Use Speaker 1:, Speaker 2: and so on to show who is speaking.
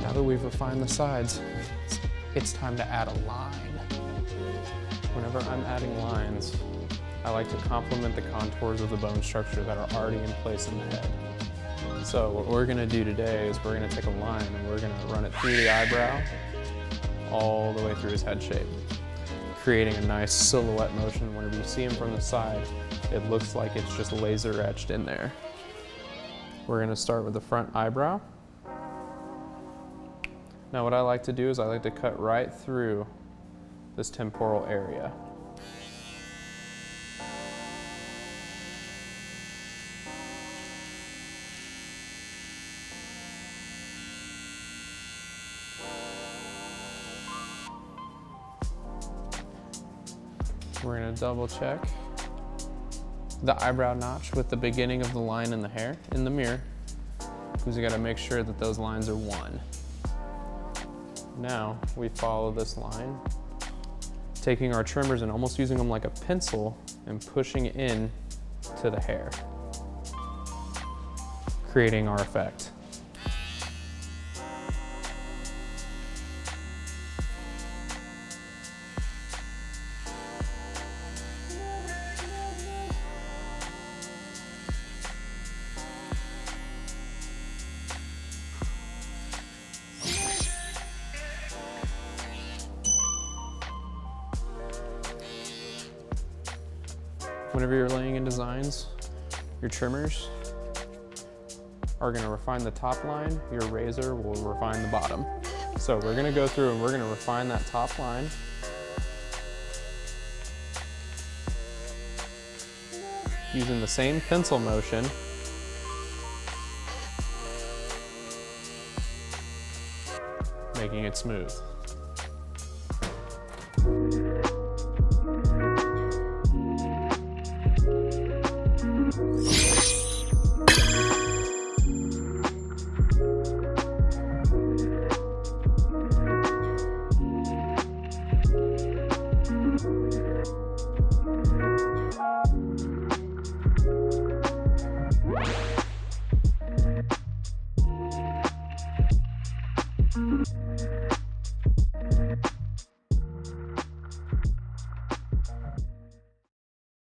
Speaker 1: Now that we've refined the sides, it's time to add a line. Whenever I'm adding lines, I like to complement the contours of the bone structure that are already in place in the head. So what we're gonna do today is we're gonna take a line and we're gonna run it through the eyebrow all the way through his head shape, creating a nice silhouette motion. Whenever you see him from the side, it looks like it's just laser etched in there. We're gonna start with the front eyebrow. Now what I like to do is I like to cut right through this temporal area. We're gonna double check the eyebrow notch with the beginning of the line in the hair in the mirror, because you gotta make sure that those lines are one. Now we follow this line, taking our trimmers and almost using them like a pencil and pushing in to the hair, creating our effect. Whenever you're laying in designs, your trimmers are gonna refine the top line, your razor will refine the bottom. So we're gonna go through and we're gonna refine that top line. Using the same pencil motion. Making it smooth.